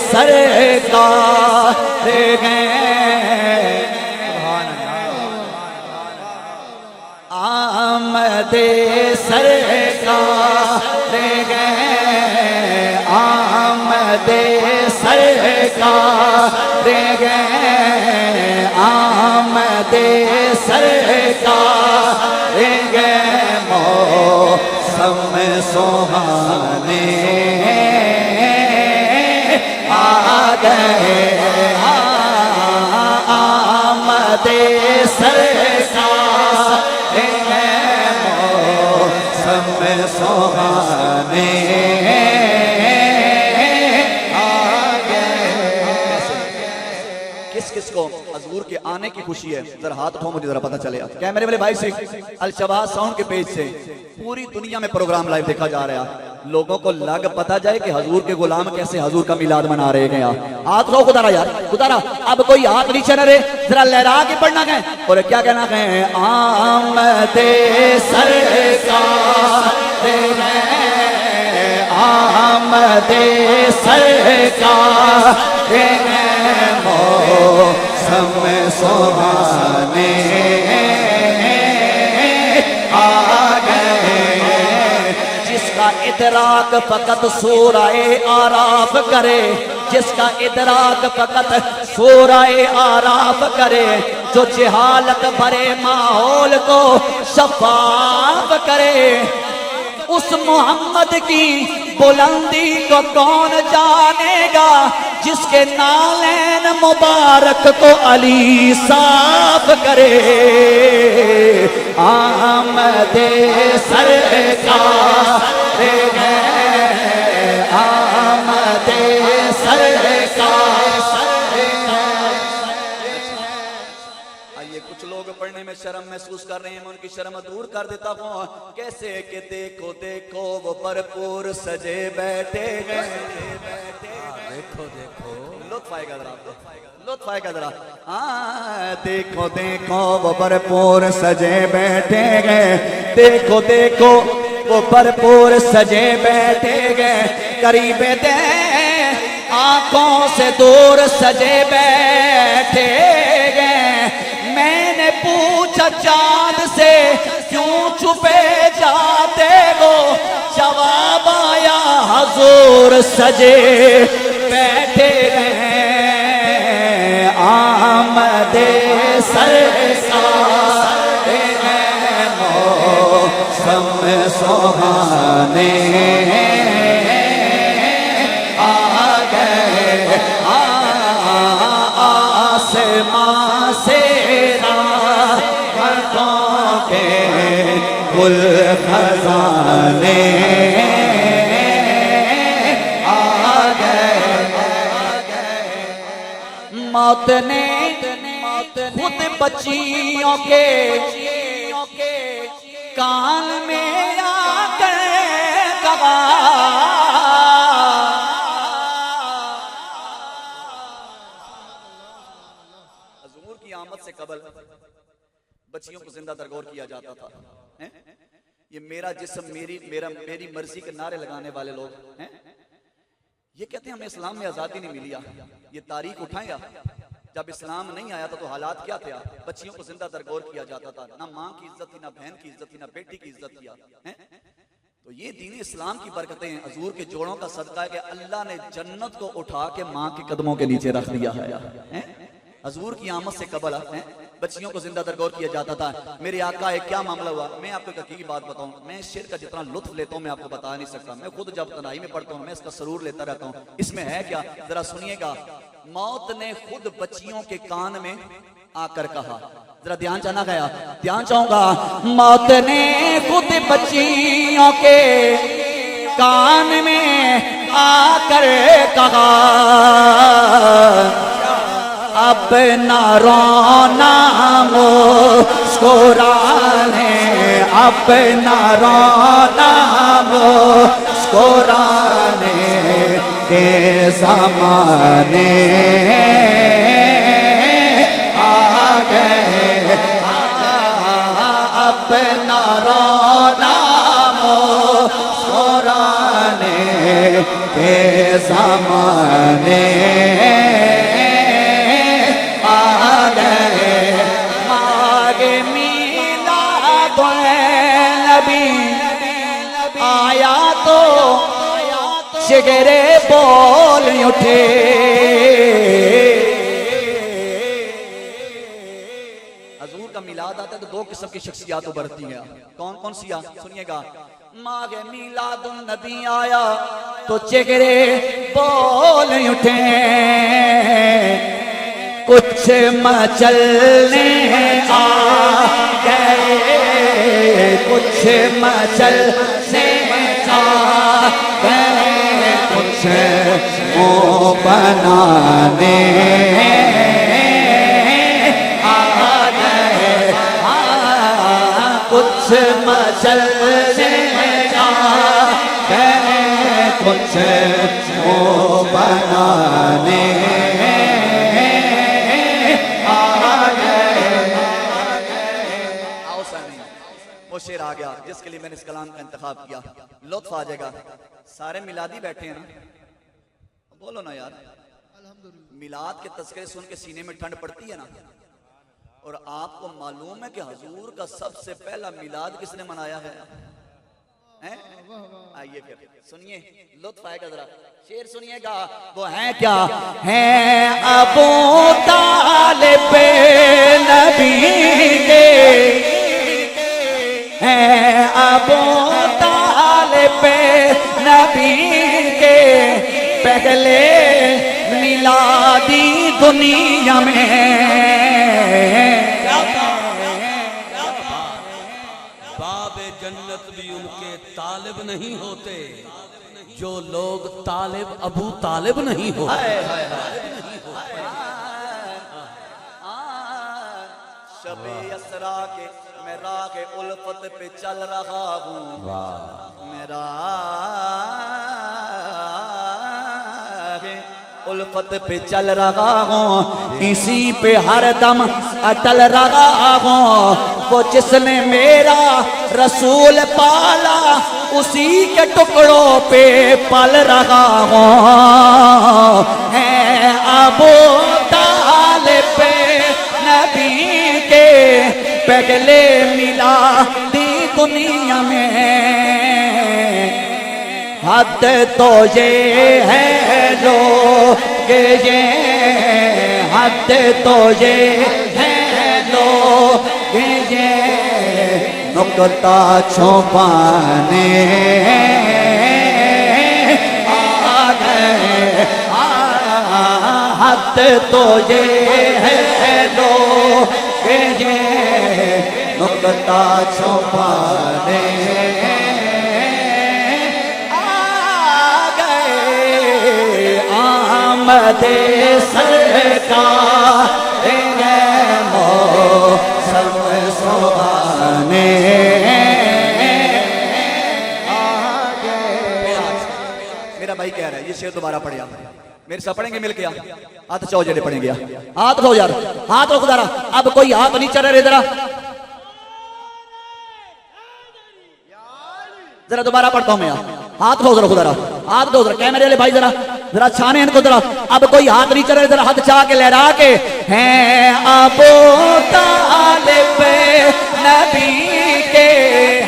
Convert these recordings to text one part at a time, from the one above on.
सरकार गए, आमदे सरकार गए, आमदे सरकार गए, आमदे सरकार गए, मौसम सुहाने आ गए, आमदे सरकार गए, मौसम सुहाने किसको हजूर के आने की खुशी है? जरा हाथ उठाओ, मुझे जरा पता चले। कैमरे वाले भाई से अलशबाज साउंड के पेज से पूरी दुनिया में प्रोग्राम लाइव देखा जा रहा है, लोगों को लग पता जाए कि हजूर के गुलाम कैसे हजूर का मिलाद मना रहे हैं। हाथ उठाओ खुदारा यार, खुदारा। अब कोई हाथ नीचे न रहे, जरा लहरा के पढ़ना है और क्या कहना है? आमदे सरकार, आमदे सरकार, मौसम सुहाने आ गए, जिसका इदराक फकत सूराए आराफ करे, जिसका इदराक फकत सूराए आराफ करे, जो जहालत भरे माहौल को शफाफ करे, उस मोहम्मद की बुलंदी को कौन जानेगा, जिसके नालैन मुबारक को अली साफ करे। आमदे सरकार गए, आमदे सरकार। आइए, कुछ लोग पढ़ने में शर्म महसूस कर रहे हैं, मैं उनकी शर्म दूर कर देता हूँ। कैसे कि देखो देखो वो भरपूर सजे बैठे हैं, देखो देखो, लुत्फ आएगा जरा, लुत्फ आएगा जरा। हाँ, देखो देखो वो भरपूर सजे बैठे गए, देखो देखो वो भरपूर सजे बैठे गए, करीब दे आंखों से दूर सजे बैठे गए। मैंने पूछा चांद से क्यों छुपे जाते हो, जवाब आया हजूर सजे बैठे हैं। आमदे सरकार हैं, मौसम सुहाने आ गए, आसमां से राहतों के गुल खजाने मौत ने खुद बच्चियों के कान में आकर कहा, हुजूर की आमद से कबल बच्चियों को जिंदा दरगोर किया जाता था। ये मेरा जिस्म मेरी मर्जी के नारे लगाने वाले लोग हैं, ये कहते हैं हमें इस्लाम में आजादी नहीं मिली। ये तारीख उठाएं, जब इस्लाम नहीं आया था तो हालात क्या थे? बच्चियों को जिंदा दरगोर किया जाता था, ना माँ की इज्जत थी, ना बहन की इज्जत थी, ना बेटी की इज्जत किया। तो ये दीन इस्लाम की बरकतें हैं, हजूर के जोड़ों का सदका है कि अल्लाह ने जन्नत को उठा के माँ के कदमों के नीचे रख दिया है। हजूर की आमद से कबल बच्चियों को जिंदा दरगोर किया जाता था। मेरे आका है, क्या मामला हुआ? मैं आपको एक हकीकी बात बताऊं, मैं शेर का जितना लुत्फ लेता हूं मैं आपको बता नहीं सकता। मैं खुद जब तनाई में पढ़ता हूं मैं इसका सरूर लेता रहता हूं। इसमें है क्या, जरा सुनिएगा। मौत ने खुद बच्चियों के कान में आकर कहा, जरा ध्यान चाहना गया, ध्यान चाहूंगा। मौत ने खुद बच्चियों के कान में आकर कहा, अपना रोना मुस्कुराने, अपना रोना मुस्कुराने के ज़माने आ गए, अपना रोना मुस्कुराने के ज़माने आ गए, मागे मीलाद नबी आया तो शिगरे बोल उठे। हजूर का मिलाद आता है तो दो किस्म की शख्सियात उभरती हैं। कौन कौन सी? सुनिएगा। मागे मिलादुन नबी आया तो चिगरे बोल उठे, कुछ मचलने आ गए, कुछ मचलने आ गए, कुछ मुँह बनाने आ गए, कुछ मचलने आ गए, कुछ मुँह बनाने शेर आ गया जिसके लिए मैंने इस कलाम का इंतखाब किया। लुत्फ आ जाएगा। सारे मिलादी बैठे हैं ना, बोलो ना यार। मिलाद के तज़किरे सुन के सीने में ठंड पड़ती है ना। और आपको मालूम है कि हुजूर का सबसे पहला मिलाद किसने मनाया है? आइए फिर सुनिए, लुत्फ आएगा। जरा शेर सुनिएगा। वो है क्या? है अबू तालिब नबी के, है अबू तालिब नबी के पहले मिलादी दुनिया में। बाबे जन्नत भी उनके तालिब नहीं होते जो लोग तालिब अबू तालिब नहीं होते। शबे असरा के मैं राग उल्फत पे चल रहा हूँ, मेरा उल्फत पे चल रहा हूँ, इसी पे हर दम अटल रहा हूँ। वो जिसने मेरा रसूल पाला उसी के टुकड़ों पे पल रहा हूँ। है अबू तालिब नबी के पहले मिला दी दुनिया में। हद तो ये है लोग ये, हद तो ये है लोग ये, नुक्ता छुपाने आ गए। हद तो ये है लोग ये, नुक्ता छुपाने आ गए। आमदे सरकार मौसम सुहाने आ गए। मेरा भाई कह रहा है ये शेर दोबारा पढ़िया, मेरे साथ पढ़ेंगे मिल के? हाथ चाओ जेडे पढ़ेंगे, हाथ उठाओ यार, हाथ रखो जरा। अब कोई हाथ नहीं चल रहे, जरा जरा दोबारा पढ़ता हूं मैं। हाथ उठाओ जरा, जरा हाथ उठाओ जरा, कैमरे वाले भाई जरा जरा छाने इनको जरा। अब कोई हाथ नहीं चल रहे, जरा हाथ चाह के लहरा के। हैं अबू तालिब नबी के,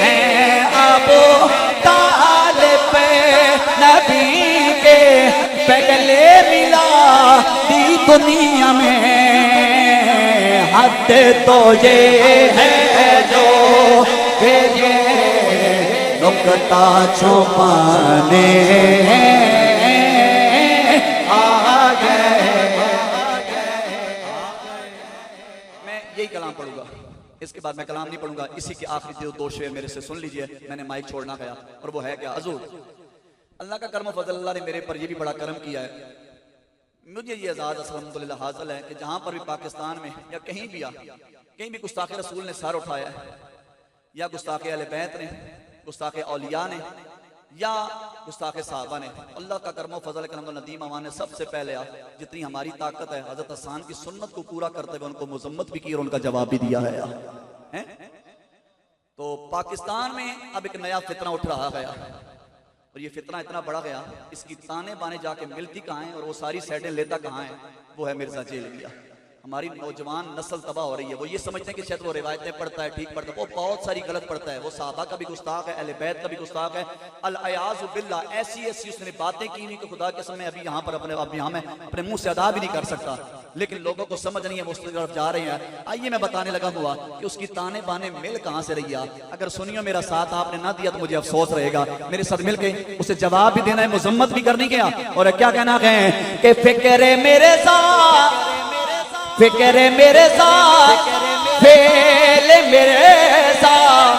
हैं अबू तालिब नबी के पहले मिला दी दुनिया में। हद तो ये है जो ये नुक्ता छुपाने आ गए। मैं यही कलाम पढ़ूंगा, इसके बाद मैं कलाम नहीं पढ़ूंगा। इसी के आखिरी जो दो शेर मेरे से सुन लीजिए। मैंने माइक छोड़ना गया, और वो है क्या? हुजूर अल्लाह का करम फजल, अल्लाह ने मेरे पर ये भी बड़ा करम किया है। मुझे ये एजाज़ अल्हम्दुलिल्लाह हासिल है कि जहाँ पर भी पाकिस्तान में या कहीं भी कहीं भी गुस्ताखे रसूल ने सर उठाया है, या गुस्ताखे अहले बैत ने, गुस्ताखे औलिया ने, या गुस्ताखे साहबा ने, अल्लाह का करम फजल करम नदीम अमान ने सबसे पहले जितनी हमारी ताकत है हज़रत हसन की सुन्नत को पूरा करते हुए उनको मुजम्मत भी की और उनका जवाब भी दिया है। तो पाकिस्तान में अब एक नया फितना उठ रहा है, और ये फितना इतना बड़ा गया, इसकी ताने बाने जाके मिलती कहाँ हैं और वो सारी साइडें लेता कहाँ है, वो है मिर्जा जेलविया। हमारी नौजवान नस्ल तबाह हो रही है। वो ये समझते हैं कि शायद वो रिवायतें पढ़ता है, ठीक पढ़ता है, वो बहुत सारी गलत पढ़ता है। वो साहबा का भी गुस्ताख है, अहले बैत का भी गुस्ताख है। अल-अयाज़ु बिल्लाह, ऐसी ऐसी उसने बातें की नहीं कि खुदा के समय अभी यहाँ पर अब यहाँ में अपने मुंह से अदा भी नहीं कर सकता, लेकिन लोगों को समझ नहीं है, वो उसकी तरफ जा रहे हैं। आइए मैं बताने लगा हुआ कि उसकी ताने बाने मिल कहाँ से रही है। अगर सुनियो मेरा साथ आपने ना दिया तो मुझे अफसोस रहेगा। मेरे साथ मिल के उसे जवाब भी देना है, मुजम्मत भी करनी क्या, और क्या कहना है कि फिक्र मेरे साथ, फिक्र मेरे साथ, फेल मेरे साथ,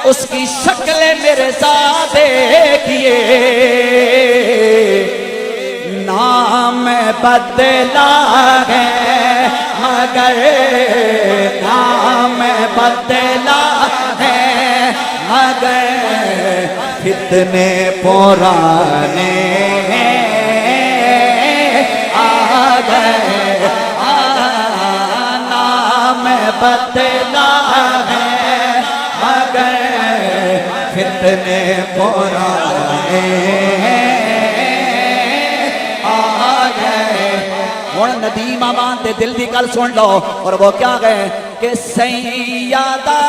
उसकी शक्ल मेरे साथ देखिए, नाम बदला है मगर, नाम बदला है मगर, कितने पुराने आ गए, बदला है मगर, कितने पुराने आ गए। हुण नदीम अमान दे दिल दी गल सुन लो, और वो क्या गए कि सैयदा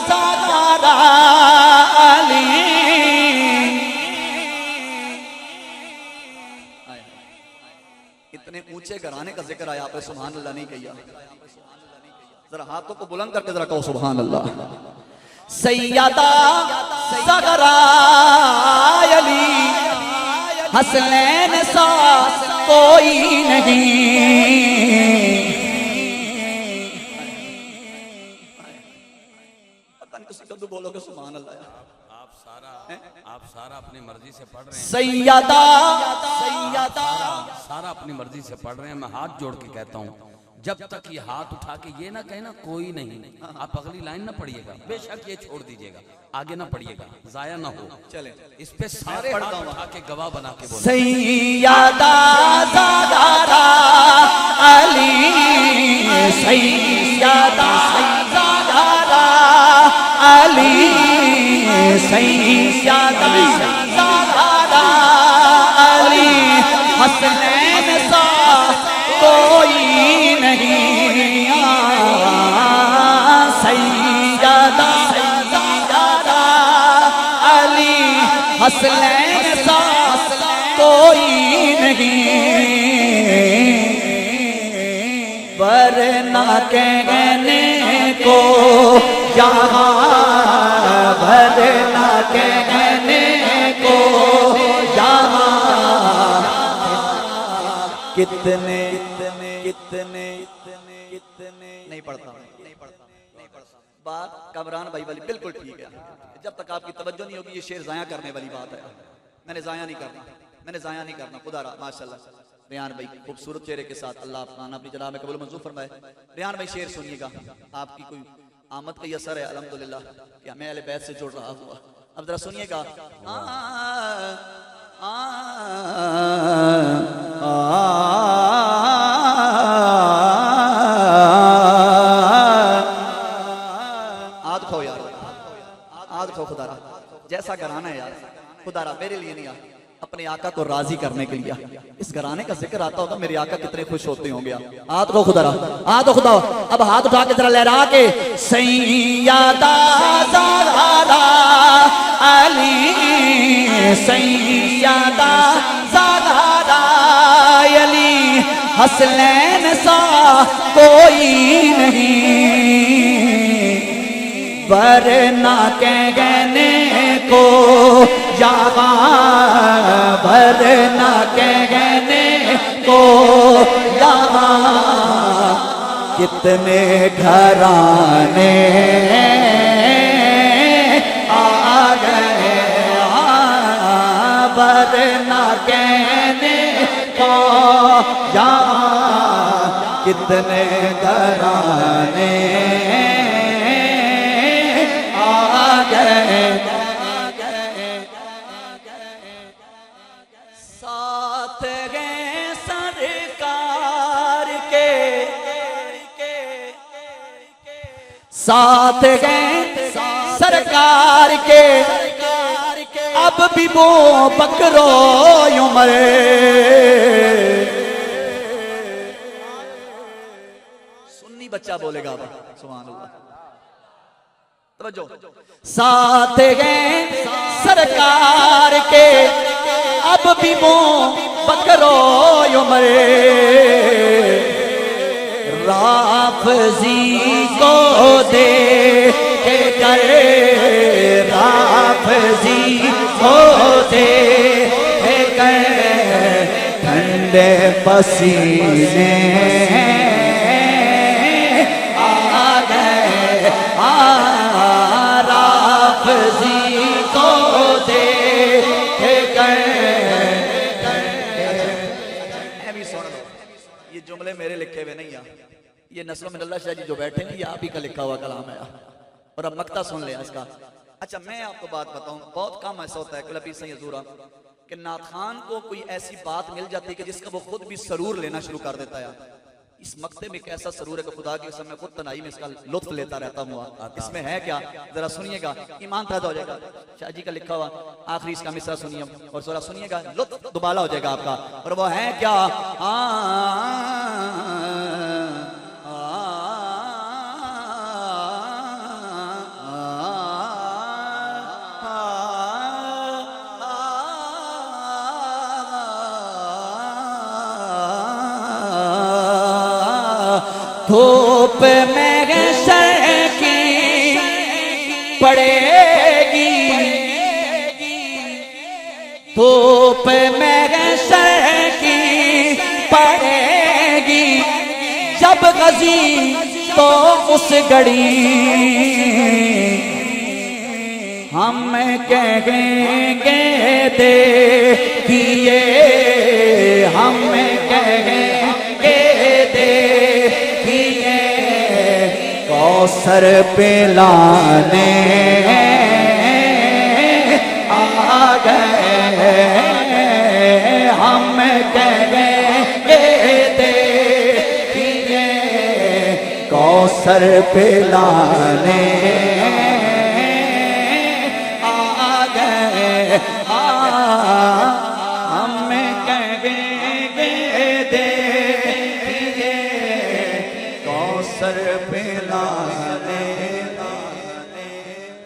ज़हरा अली, इतने ऊंचे घराने का जिक्र आया, आपने सुभान अल्लाह नहीं किया। जरा हाथों को बुलंद करके जरा कहो सुभान अल्लाह। सैयदा ज़हरा अली, हसनैन सा कोई नहीं, पता नहीं किसी कद्दू बोलोगे सुभान अल्लाह। आप सारा अपनी मर्जी से पढ़ रहे हैं, सैयदा सैयदा सारा अपनी मर्जी से पढ़ रहे हैं। मैं हाथ जोड़ के कहता हूँ, जब तक ये हाथ उठा के ये ना कहे ना कोई नहीं, आप अगली लाइन ना पढ़िएगा, बेशक ये छोड़ दीजिएगा, आगे ना पढ़िएगा, जाया ना हो। चले इस पे सारे हाथ उठा के गवाह बना के बोलो। सैयदा ज़हरा अली, सैयदा ज़हरा अली, सैयदा ज़हरा अली, हसनैन सा कोई नहीं, सैयदा ज़हरा अली, हसनैन सा कोई नहीं, वरना कहने को यहाँ, वरना कहने को यहाँ, कितने कितने कितने नहीं पढ़ता, नहीं पढ़ता, नहीं पढ़ता। बात कमरान भाई वाली बिल्कुल ठीक है। जब तक आपकी तवज्जो नहीं होगी, ये शेर जाया करने वाली बात है। मैंने जाया नहीं करना, मैंने जाया नहीं करना। खुदा रहा माशाल्लाह रेहान भाई खूबसूरत चेहरे के साथ, अल्लाह खाना अपनी जनाब में कबूल मंजूर फरमाए। रेहान भाई शेर सुनिएगा, आपकी कोई आमद का असर है अल्हम्दुलिल्लाह कि मैं अहले बैत से जुड़ रहा हुआ। अब जरा सुनिएगा, आद खो यार, आद खो खुदारा, जैसा घराना है यार, खुदारा मेरे लिए नहीं, अपने आका को राजी करने के लिए। इस घराने का जिक्र आता होगा, मेरे आका कितने खुश होते होंगे। हाथ को खुदा, हाथ को खुदा, अब हाथ उठा के जरा लहरा के, सैयदा ज़हरा अली, सैयदा ज़हरा अली, हसनैन सा कोई नहीं, वरना कहने को यहाँ, वरना कहने को यहाँ, कितने घराने आ गए, वरना कहने को यहाँ, कितने घराने आ गए। साथ गए सरकार के, साथ गए सरकार के, अब भी वो बकरो उमर। सुन्नी बच्चा बोलेगा अब, सुभान अल्लाह। तवज्जो, साथ गए सरकार के अब भी वो बकरो उमर। राफजी को दे के कर, राफजी को दे के कर, ठंडे पसीने आ गए, राफजी को दे के कर। भी सुन लो, ये जुमले मेरे लिखे हुए नहीं है, ये नस्ल मिनल्लाह शाह जी जो बैठे हैं, ये आप ही का लिखा हुआ कलाम है। और अब मक्ता सुन ले इसका। अच्छा, मैं आपको बात बताऊं, बहुत कम ऐसा होता है कुलबी सही हजूरा कि नात खान को कोई ऐसी बात मिल जाती है कि जिसका वो खुद भी सरूर लेना शुरू कर देता है। इस मक्ते में एक ऐसा सरूर है कि खुदा के समय खुद तनाई में इसका लुत्फ लेता रहता हूँ। इसमें है क्या, जरा सुनिएगा, ईमान पैदा हो जाएगा। शाह जी का लिखा हुआ आखिरी इसका मिसरा सुनिए और जरा सुनिएगा, लुत्फ दुबाला हो जाएगा आपका। और वो है क्या, धूप में सर की पड़ेगी, धूप में सर की पड़ेगी, जब गजी तो उस घड़ी हम कहेंगे देखिए, हम कहेंगे देखिए, कौसर पिलाने आ गए, हम कहेंगे देखिए, कौसर पिलाने आ गए, हम कहेंगे देखिए, कौसर पिलाने।